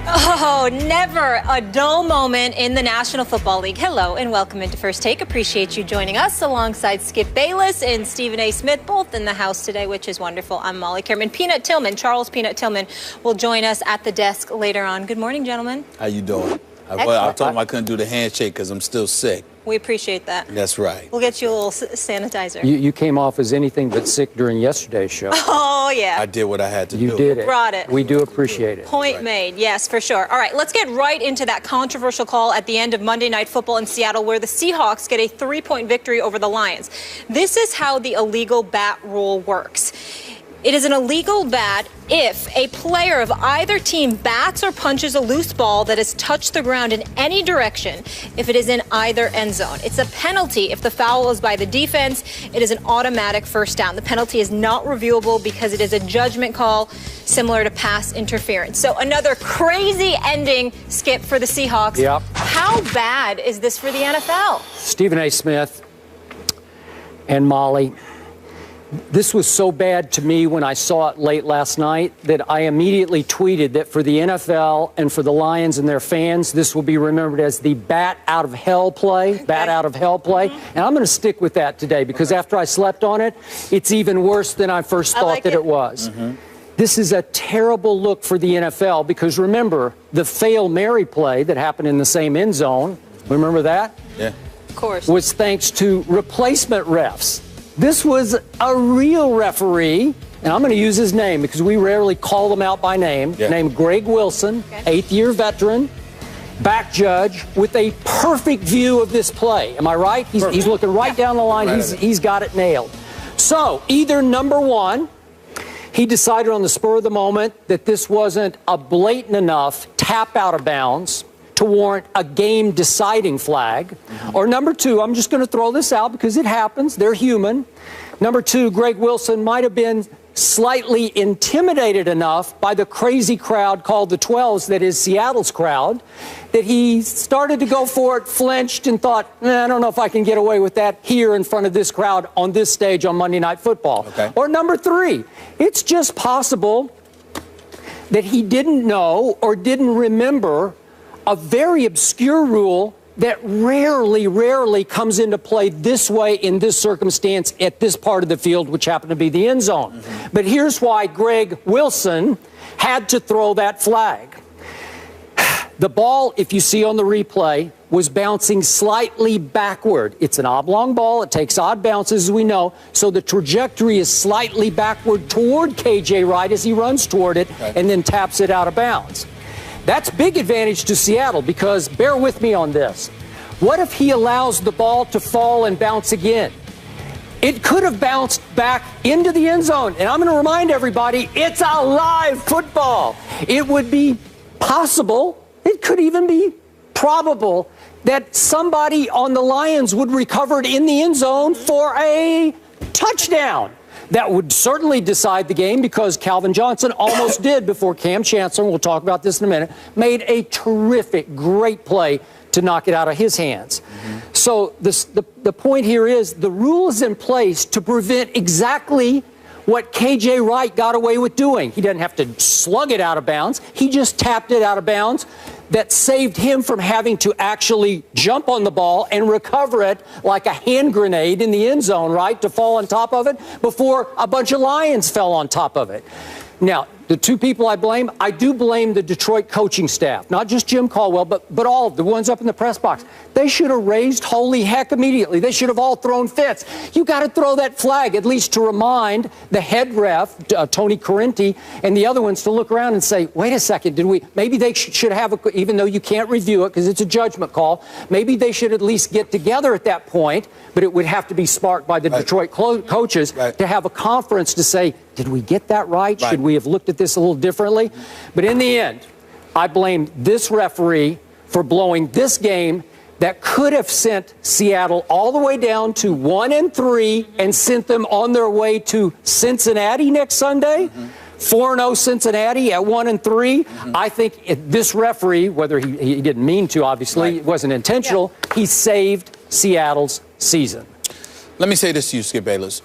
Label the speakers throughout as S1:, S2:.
S1: Oh, never a dull moment in the National Football League. Hello and welcome into First Take. Appreciate you joining us alongside Skip Bayless and Stephen A. Smith, both in the house today, which is wonderful. I'm Molly Kerman. Charles Peanut Tillman will join us at the desk later on. Good morning, gentlemen.
S2: How you doing? I told him I couldn't do the handshake because I'm still sick.
S1: We appreciate that.
S2: That's right.
S1: We'll get you a little sanitizer.
S3: You came off as anything but sick during yesterday's show.
S1: Oh, yeah.
S2: I did what I had to do.
S3: You did it.
S1: Brought it.
S3: We do appreciate it.
S1: Point made. Yes, for sure. All right, let's get right into that controversial call at the end of Monday Night Football in Seattle where the Seahawks get a 3-point victory over the Lions. This is how the illegal bat rule works. It is an illegal bat if a player of either team bats or punches a loose ball that has touched the ground in any direction if it is in either end zone. It's a penalty if the foul is by the defense. It is an automatic first down. The penalty is not reviewable because it is a judgment call similar to pass interference. So another crazy ending, Skip, for the Seahawks.
S3: Yep.
S1: How bad is this for the NFL?
S3: Stephen A. Smith and Molly, this was so bad to me when I saw it late last night that I immediately tweeted that for the NFL and for the Lions and their fans, this will be remembered as the bat out of hell play, bat out of hell play. And I'm going to stick with that today because after I slept on it, it's even worse than I first thought that it was. This is a terrible look for the NFL because remember, the Fail Mary play that happened in the same end zone, remember that?
S2: Yeah.
S1: Of course.
S3: Was thanks to replacement refs. This was a real referee, and I'm going to use his name because we rarely call them out by name, named Greg Wilson, 8th-year veteran, back judge, with a perfect view of this play. Am I right? He's looking right down the line. He's got it nailed. So either number one, he decided on the spur of the moment that this wasn't a blatant enough tap out of bounds to warrant a game-deciding flag. Or number two, I'm just going to throw this out because it happens. They're human. Number two, Greg Wilson might have been slightly intimidated enough by the crazy crowd called the 12s, that is Seattle's crowd, that he started to go for it, flinched, and thought, I don't know if I can get away with that here in front of this crowd on this stage on Monday Night Football. Or number three, it's just possible that he didn't know or didn't remember a very obscure rule that rarely comes into play this way in this circumstance at this part of the field, which happened to be the end zone. But here's why Greg Wilson had to throw that flag. The ball, if you see on the replay, was bouncing slightly backward. It's an oblong ball. It takes odd bounces, as we know. So the trajectory is slightly backward toward KJ Wright as he runs toward it and then taps it out of bounds. That's big advantage to Seattle because, bear with me on this, what if he allows the ball to fall and bounce again? It could have bounced back into the end zone. And I'm going to remind everybody, it's a live football. It would be possible, it could even be probable, that somebody on the Lions would recover it in the end zone for a touchdown. That would certainly decide the game because Calvin Johnson almost did before Cam Chancellor, and we'll talk about this in a minute, made a terrific, great play to knock it out of his hands. So the point here is the rule is in place to prevent exactly what KJ Wright got away with doing. He doesn't have to slug it out of bounds. He just tapped it out of bounds. That saved him from having to actually jump on the ball and recover it like a hand grenade in the end zone, right, to fall on top of it before a bunch of Lions fell on top of it. Now, the two people I do blame the Detroit coaching staff, not just Jim Caldwell, but all of the ones up in the press box. They should have raised holy heck immediately. They should have all thrown fits. You got to throw that flag, at least to remind the head ref, Tony Correnti, and the other ones to look around and say, wait a second, maybe they should have, even though you can't review it because it's a judgment call, maybe they should at least get together at that point, but it would have to be sparked by the Detroit coaches to have a conference to say, did we get that right? Should we have looked at this a little differently? But in the end, I blame this referee for blowing this game that could have sent Seattle all the way down to 1-3 and sent them on their way to Cincinnati next Sunday. 4-0 Cincinnati at 1-3. I think this referee, whether he didn't mean to, obviously, it wasn't intentional, he saved Seattle's season.
S2: Let me say this to you, Skip Bayless.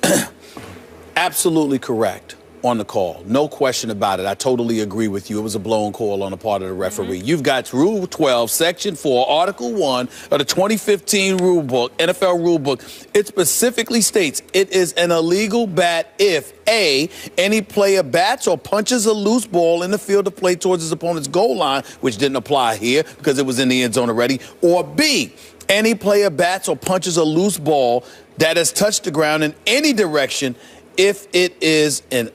S2: Absolutely correct. on the call. No question about it. I totally agree with you. It was a blown call on the part of the referee. You've got Rule 12, Section 4, Article 1 of the 2015 rule book, NFL rule book. It specifically states it is an illegal bat if A, any player bats or punches a loose ball in the field of play towards his opponent's goal line, which didn't apply here because it was in the end zone already, or B, any player bats or punches a loose ball that has touched the ground in any direction if it is in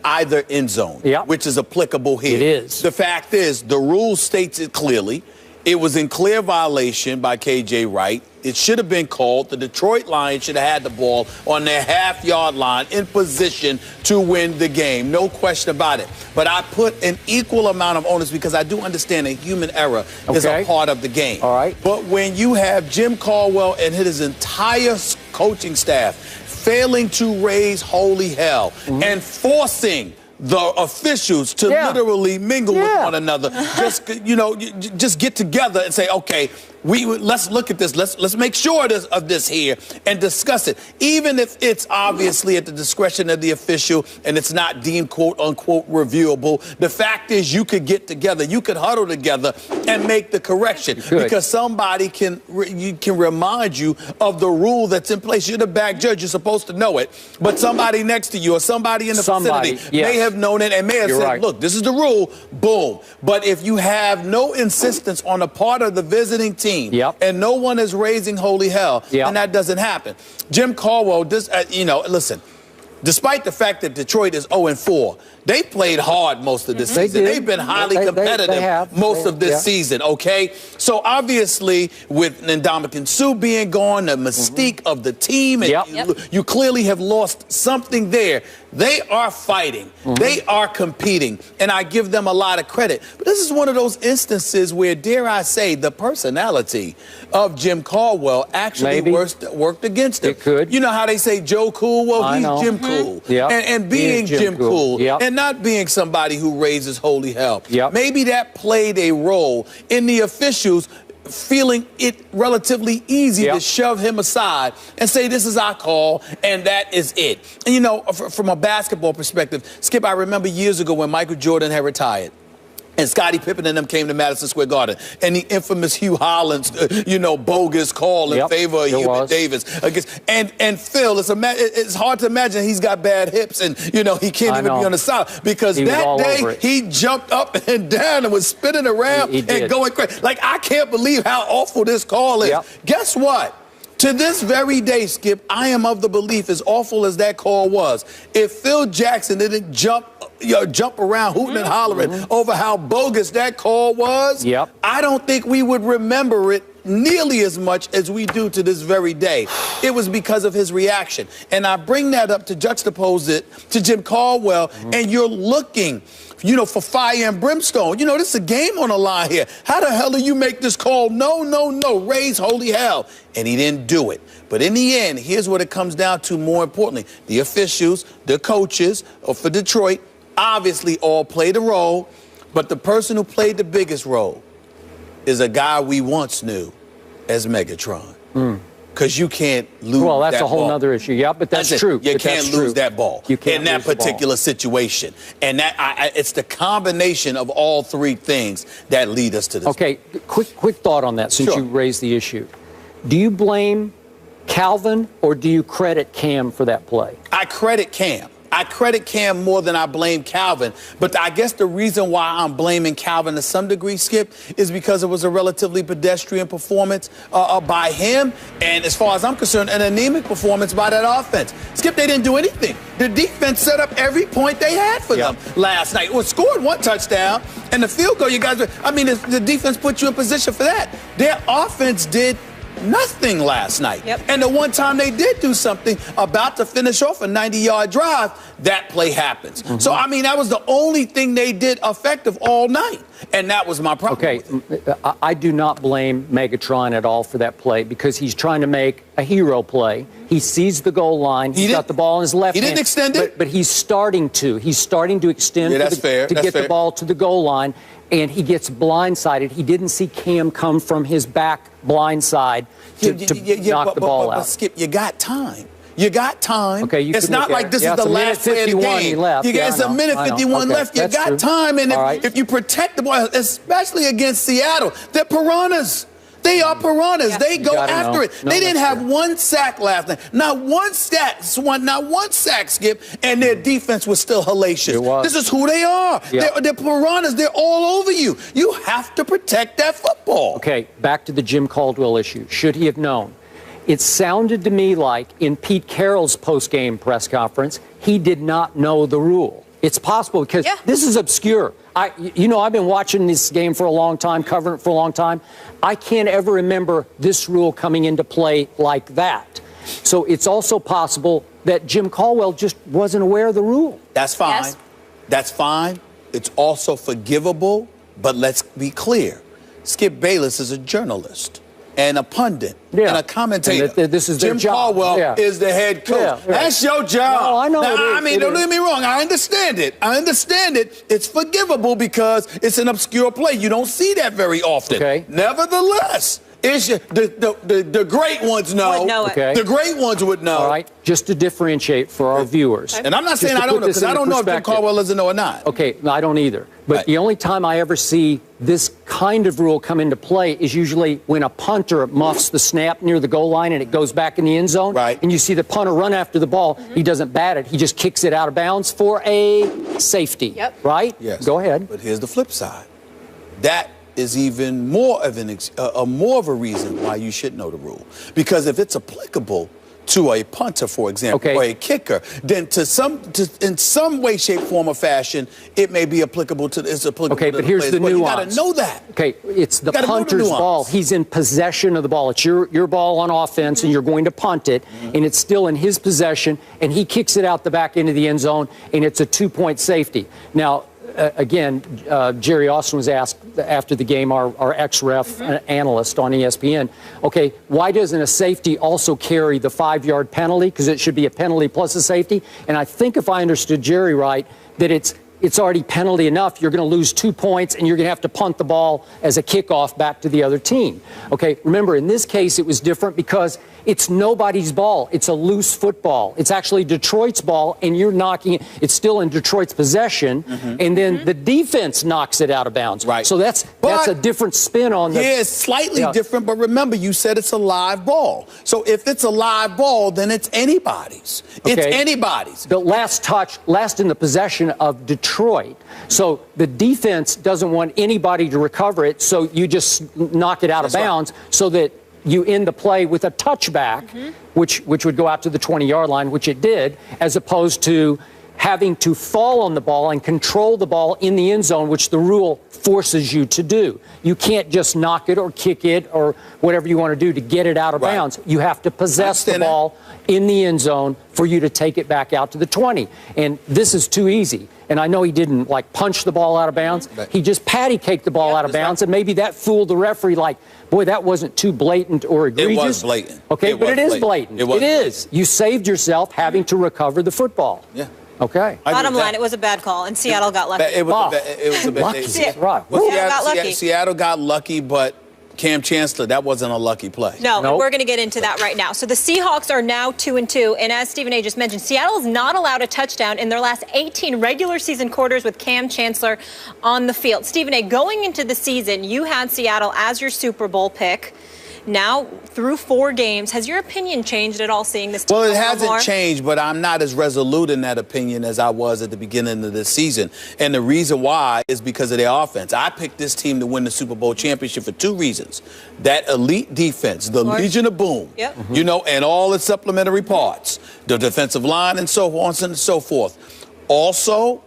S2: either end zone, which is applicable here.
S3: It is.
S2: The fact is, the rule states it clearly. It was in clear violation by K.J. Wright. It should have been called. The Detroit Lions should have had the ball on their half-yard line in position to win the game. No question about it. But I put an equal amount of onus because I do understand that human error is a part of the game.
S3: All right.
S2: But when you have Jim Caldwell and his entire coaching staff failing to raise holy hell and forcing the officials to literally mingle with one another, just get together and say, okay, let's look at this. Let's make sure of this here and discuss it. Even if it's obviously at the discretion of the official and it's not deemed quote unquote reviewable, the fact is you could get together, you could huddle together and make the correction because somebody can remind you of the rule that's in place. You're the back judge, you're supposed to know it, but somebody next to you or somebody in the vicinity may have known it and may have said, look, this is the rule, boom. But if you have no insistence on the part of the visiting team and no one is raising holy hell, then that doesn't happen. Jim Caldwell, listen, despite the fact that Detroit is 0-4, they played hard most of this season. They've been highly competitive most of this season, okay? So obviously with Ndamukong Suh being gone, the mystique of the team, and you clearly have lost something there. They are fighting. They are competing, and I give them a lot of credit. But this is one of those instances where, dare I say, the personality of Jim Caldwell actually worked against him.
S3: It could.
S2: You know how they say Joe Cool? Well, he's Jim Cool. And being Jim Cool. And not being somebody who raises holy hell. Maybe that played a role in the officials feeling it relatively easy to shove him aside and say, this is our call, and that is it. And, from a basketball perspective, Skip, I remember years ago when Michael Jordan had retired, and Scottie Pippen and them came to Madison Square Garden, and the infamous Hugh Hollins, bogus call in favor of Hubert Davis. And Phil, it's hard to imagine he's got bad hips and, he can't even be on the side because that day he jumped up and down and was spinning around and going crazy. Like, I can't believe how awful this call is. Guess what? To this very day, Skip, I am of the belief, as awful as that call was, if Phil Jackson didn't jump around hooting and hollering over how bogus that call was, I don't think we would remember it nearly as much as we do to this very day. It was because of his reaction. And I bring that up to juxtapose it to Jim Caldwell, and you're looking for fire and brimstone. This is a game on the line here. How the hell do you make this call? No, raise holy hell. And he didn't do it. But in the end, here's what it comes down to more importantly. The officials, the coaches for Detroit, obviously all played a role, but the person who played the biggest role is a guy we once knew as Megatron. Because you can't lose that ball.
S3: Well, that's a whole other issue. Yeah, but that's true.
S2: You can't lose that ball in that particular situation. And it's the combination of all three things that lead us to this.
S3: Okay, quick thought on that since you raised the issue. Do you blame Calvin or do you credit Cam for that play?
S2: I credit Cam. I credit Cam more than I blame Calvin. But I guess the reason why I'm blaming Calvin to some degree, Skip, is because it was a relatively pedestrian performance by him. And as far as I'm concerned, an anemic performance by that offense. Skip, they didn't do anything. The defense set up every point they had for them last night. Well, scored one touchdown, and the field goal, you guys, the defense put you in position for that. Their offense did nothing last night. And the one time they did do something, about to finish off a 90-yard drive, that play happens. So, that was the only thing they did effective all night. And that was my problem.
S3: Okay, I do not blame Megatron at all for that play because he's trying to make a hero play. He sees the goal line. He's got the ball in his left hand.
S2: He didn't extend it?
S3: But he's starting to. He's starting to extend to get the ball to the goal line. And he gets blindsided. He didn't see Cam come from his back blind side to knock the ball out.
S2: But Skip, you got time. You got time.
S3: Okay,
S2: it's not like this is the last play of the game. It's a minute 51 left. You got time. And if you protect the ball, especially against Seattle, they're piranhas. They are piranhas. Yeah. They go after it. They didn't have one sack last night. Not one sack, Skip, and their defense was still hellacious. This is who they are. Yeah. They're piranhas. They're all over you. You have to protect that football.
S3: Okay, back to the Jim Caldwell issue. Should he have known? It sounded to me like in Pete Carroll's post-game press conference, he did not know the rule. It's possible because this is obscure. I've been watching this game for a long time, covering it for a long time. I can't ever remember this rule coming into play like that. So it's also possible that Jim Caldwell just wasn't aware of the rule.
S2: That's fine. Yes. That's fine. It's also forgivable, but let's be clear. Skip Bayless is a journalist and a pundit and a commentator.
S3: And this is
S2: Jim Caldwell is the head coach. That's your job.
S3: No, I know.
S2: Now, don't get me wrong. I understand it. It's forgivable because it's an obscure play. You don't see that very often.
S3: Okay.
S2: Nevertheless, the great ones know.
S1: Would know it.
S3: Okay.
S2: The great ones would know.
S3: All right. Just to differentiate for our viewers.
S2: And I'm not saying I don't know, because I don't know if Jim Caldwell doesn't know or not.
S3: Okay, no, I don't either. But the only time I ever see this kind of rule come into play is usually when a punter muffs the snap near the goal line and it goes back in the end zone.
S2: Right.
S3: And you see the punter run after the ball. He doesn't bat it. He just kicks it out of bounds for a safety.
S1: Yep.
S3: Right?
S2: Yes.
S3: Go ahead.
S2: But here's the flip side. That is even more of a reason why you should know the rule. Because if it's applicable to a punter, for example, or a kicker, then in some way, shape, form, or fashion, it may be applicable to
S3: Okay, but here's the nuance.
S2: You got to know that.
S3: Okay, it's the punter's ball. He's in possession of the ball. It's your ball on offense, and you're going to punt it, and it's still in his possession, and he kicks it out the back end of the end zone, and it's a 2-point safety. Now, again, Jerry Austin was asked after the game, our ex-ref analyst on ESPN, okay, why doesn't a safety also carry the 5-yard penalty? Because it should be a penalty plus a safety. And I think if I understood Jerry right, that it's already penalty enough. You're going to lose 2 points, and you're going to have to punt the ball as a kickoff back to the other team. Okay, remember, in this case, it was different because it's nobody's ball. It's a loose football. It's actually Detroit's ball, and you're knocking it. It's still in Detroit's possession, and then the defense knocks it out of bounds.
S2: Right.
S3: So that's a different spin on the...
S2: Yeah, it's slightly different, but remember, you said it's a live ball. So if it's a live ball, then it's anybody's. Okay. It's anybody's.
S3: The last in the possession of Detroit. So the defense doesn't want anybody to recover it, so you just knock it out of bounds so that you end the play with a touchback, which would go out to the 20-yard line, which it did, as opposed to having to fall on the ball and control the ball in the end zone, which the rule forces you to do. You can't just knock it or kick it or whatever you want to do to get it out of bounds. You have to possess the ball in the end zone for you to take it back out to the 20. And this is too easy. And I know he didn't, punch the ball out of bounds. He just patty-caked the ball out of bounds, and maybe that fooled the referee boy, that wasn't too blatant or egregious.
S2: It was blatant.
S3: Okay, but it is blatant. It is. You saved yourself having to recover the football.
S2: Yeah.
S3: Okay.
S1: Bottom line, it was a bad call, and Seattle got lucky.
S2: It was a bad
S3: lucky.
S2: Seattle got lucky, but Cam Chancellor, that wasn't a lucky play.
S1: No, nope. We're going to get into that right now. So the Seahawks are now 2-2, and as Stephen A. just mentioned, Seattle is not allowed a touchdown in their last 18 regular season quarters with Cam Chancellor on the field. Stephen A., going into the season, you had Seattle as your Super Bowl pick. Now, through 4 games, has your opinion changed at all seeing this team?
S2: Well, it hasn't changed, but I'm not as resolute in that opinion as I was at the beginning of this season. And the reason why is because of their offense. I picked this team to win the Super Bowl championship for 2 reasons. That elite defense, the Legion of Boom, and all its supplementary parts, the defensive line and so on and so forth. Also,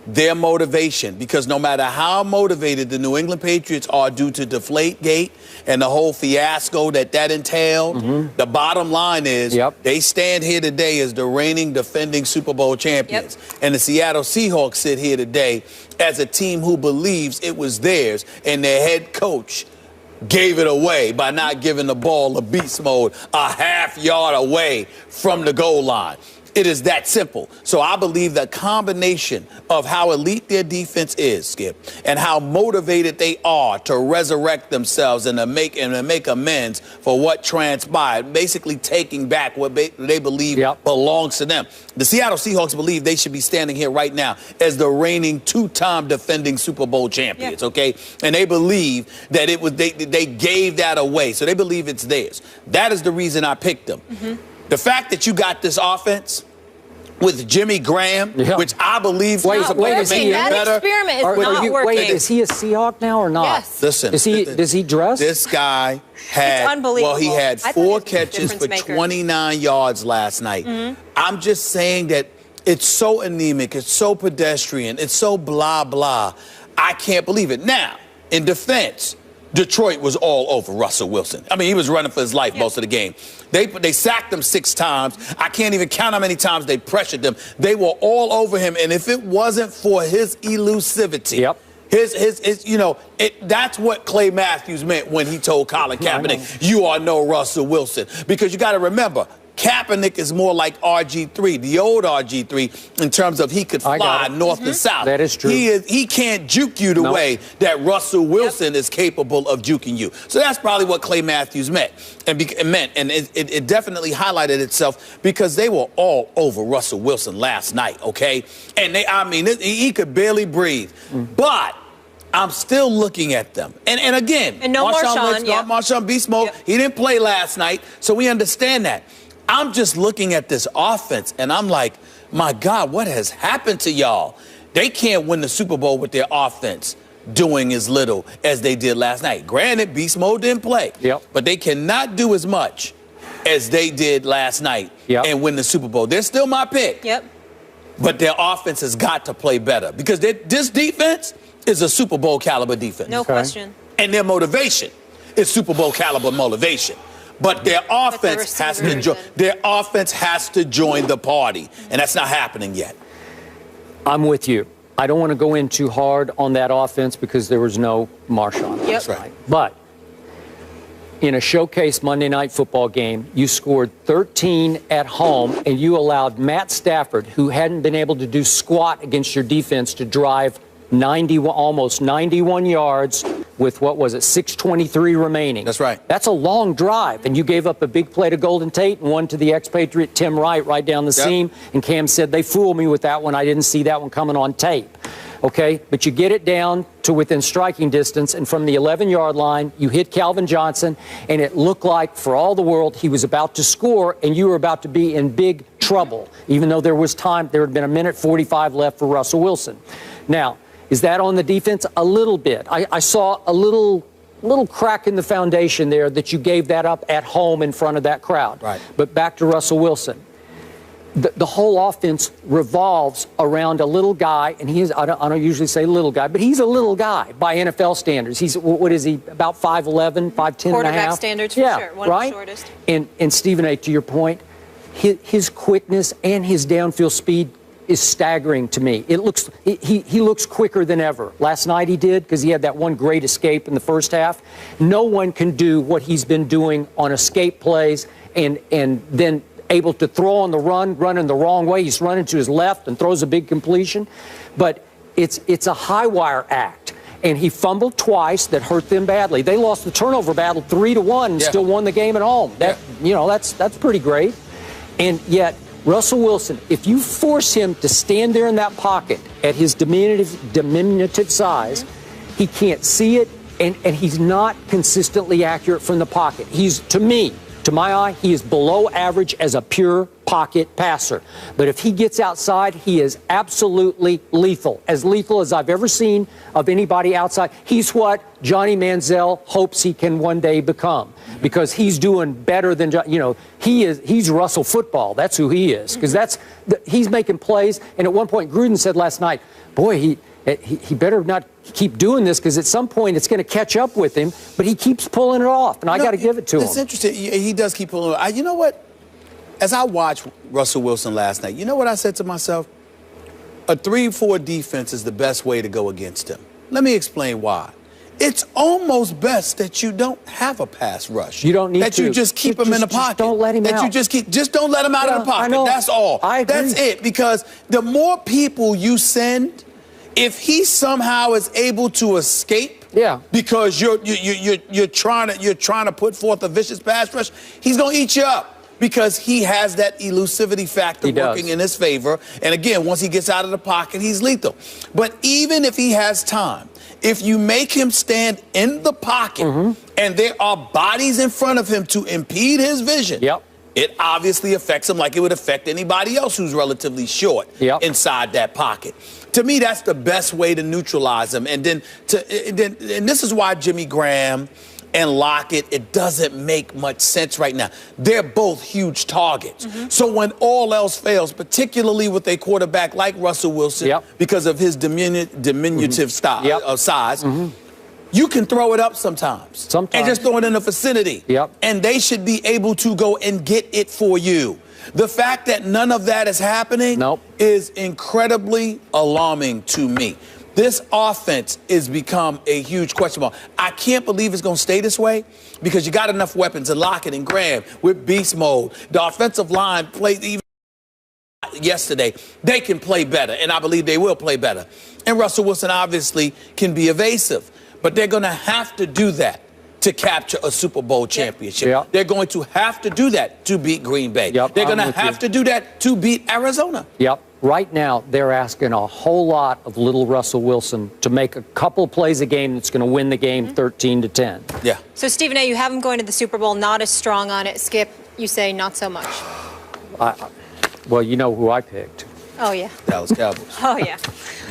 S2: their motivation, because no matter how motivated the New England Patriots are due to Deflategate and the whole fiasco that entailed, the bottom line is they stand here today as the reigning defending Super Bowl champions. And the Seattle Seahawks sit here today as a team who believes it was theirs, and their head coach gave it away by not giving the ball a beast mode a half yard away from the goal line. It is that simple. So I believe the combination of how elite their defense is, Skip, and how motivated they are to resurrect themselves and to make amends for what transpired, basically taking back what they believe belongs to them. The Seattle Seahawks believe they should be standing here right now as the reigning two-time defending Super Bowl champions, okay? And they believe that it was they gave that away, so they believe it's theirs. That is the reason I picked them. The fact that you got this offense with Jimmy Graham, which I believe
S3: wait, is he
S1: that
S2: better.
S1: Experiment is not working.
S3: Wait, is he a Seahawk now or not?
S1: Yes.
S2: Listen,
S3: does he dress?
S2: This guy had, well, he had 4 catches for 29 yards last night. I'm just saying that it's so anemic, it's so pedestrian, it's so blah, blah. I can't believe it. Now, in defense, Detroit was all over Russell Wilson. I mean, he was running for his life most of the game. They sacked him 6 times. I can't even count how many times they pressured them. They were all over him. And if it wasn't for his elusivity, that's what Clay Matthews meant when he told Colin Kaepernick, you are no Russell Wilson. Because you got to remember, Kaepernick is more like RG3, the old RG3, in terms of he could fly north and south.
S3: That is true.
S2: He can't juke you the way that Russell Wilson is capable of juking you. So that's probably what Clay Matthews meant. And it definitely highlighted itself because they were all over Russell Wilson last night, okay? And he could barely breathe. But I'm still looking at them. And again,
S1: and no
S2: Marshawn Beast Mode, he didn't play last night, so we understand that. I'm just looking at this offense, and I'm like, my God, what has happened to y'all? They can't win the Super Bowl with their offense doing as little as they did last night. Granted, Beast Mode didn't play, but they cannot do as much as they did last night and win the Super Bowl. They're still my pick. But their offense has got to play better because this defense is a Super Bowl caliber defense.
S1: No question.
S2: And their motivation is Super Bowl caliber motivation. But their offense has to join the party, and that's not happening yet.
S3: I'm with you. I don't want to go in too hard on that offense because there was no Marshawn.
S2: That's right.
S3: But in a showcase Monday Night Football game, you scored 13 at home, and you allowed Matt Stafford, who hadn't been able to do squat against your defense, to drive almost 91 yards with, 6:23 remaining.
S2: That's right.
S3: That's a long drive, and you gave up a big play to Golden Tate and one to the expatriate Tim Wright right down the seam, and Cam said, they fooled me with that one. I didn't see that one coming on tape. Okay, but you get it down to within striking distance, and from the 11-yard line, you hit Calvin Johnson, and it looked like, for all the world, he was about to score, and you were about to be in big trouble, even though there was time. There had been 1:45 left for Russell Wilson. Now, is that on the defense? A little bit. I saw a little crack in the foundation there that you gave that up at home in front of that crowd.
S2: Right.
S3: But back to Russell Wilson. The whole offense revolves around a little guy, and I don't usually say little guy, but he's a little guy by NFL standards. He's, what is he, about 5'11", 5'10 and a half?
S1: Quarterback standards, for sure. One of the shortest.
S3: And Stephen A., to your point, his quickness and his downfield speed is staggering to me. He looks quicker than ever. Last night he did, because he had that one great escape in the first half. No one can do what he's been doing on escape plays and then able to throw on the run, running the wrong way. He's running to his left and throws a big completion. But it's a high wire act. And he fumbled twice that hurt them badly. They lost the turnover battle 3-1 and still won the game at home. That's pretty great. And yet, Russell Wilson, if you force him to stand there in that pocket at his diminutive size, he can't see it, and he's not consistently accurate from the pocket. To my eye, he is below average as a pure pocket passer. But if he gets outside, he is absolutely lethal as I've ever seen of anybody outside. He's what Johnny Manziel hopes he can one day become, because he's doing better than, he's Russell football. That's who he is, because he's making plays. And at one point, Gruden said last night, boy, he better not keep doing this, because at some point it's going to catch up with him, but he keeps pulling it off, and I got to give it to him.
S2: It's interesting. He does keep pulling it off. You know what? As I watched Russell Wilson last night, you know what I said to myself? A 3-4 defense is the best way to go against him. Let me explain why. it's almost best that you don't have a pass rush.
S3: You don't need
S2: that
S3: to.
S2: You just keep him in the pocket.
S3: Just don't let him out.
S2: That you just don't let him out of the pocket. That's all.
S3: I agree.
S2: That's it. Because the more people you send, if he somehow is able to escape, because you're trying to put forth a vicious pass rush, he's gonna eat you up. Because he has that elusivity factor working in his favor. And again, once he gets out of the pocket, he's lethal. But even if he has time, if you make him stand in the pocket and there are bodies in front of him to impede his vision, it obviously affects him like it would affect anybody else who's relatively short inside that pocket. To me, that's the best way to neutralize him. And then this is why Jimmy Graham and Lockett, it doesn't make much sense right now. They're both huge targets. So when all else fails, particularly with a quarterback like Russell Wilson, because of his diminutive style, size, you can throw it up sometimes. And just throw it in the vicinity. And they should be able to go and get it for you. The fact that none of that is happening is incredibly alarming to me. This offense has become a huge question mark. I can't believe it's going to stay this way because you got enough weapons to Lockett and Graham with beast mode. The offensive line played even yesterday. They can play better, and I believe they will play better. And Russell Wilson obviously can be evasive, but they're going to have to do that to capture a Super Bowl championship. They're going to have to do that to beat Green Bay. They're going to have to do that to beat Arizona.
S3: Right now, they're asking a whole lot of little Russell Wilson to make a couple plays a game that's going to win the game 13-10.
S1: So, Stephen A., you have him going to the Super Bowl, not as strong on it. Skip, you say not so much.
S3: Well, you know who I picked.
S1: Oh, yeah.
S2: Dallas Cowboys.
S1: Oh, yeah.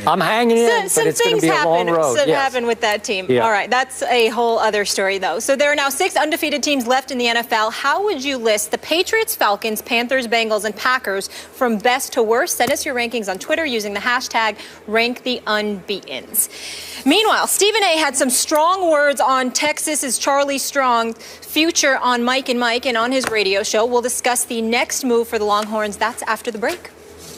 S3: I'm hanging in, but it's going to be a long road.
S1: Some happen with that team. All right, that's a whole other story, though. So there are now 6 undefeated teams left in the NFL. How would you list the Patriots, Falcons, Panthers, Bengals, and Packers from best to worst? Send us your rankings on Twitter using the hashtag #RankTheUnbeatens. Meanwhile, Stephen A. had some strong words on Texas's Charlie Strong's future on Mike and Mike and on his radio show. We'll discuss the next move for the Longhorns. That's after the break.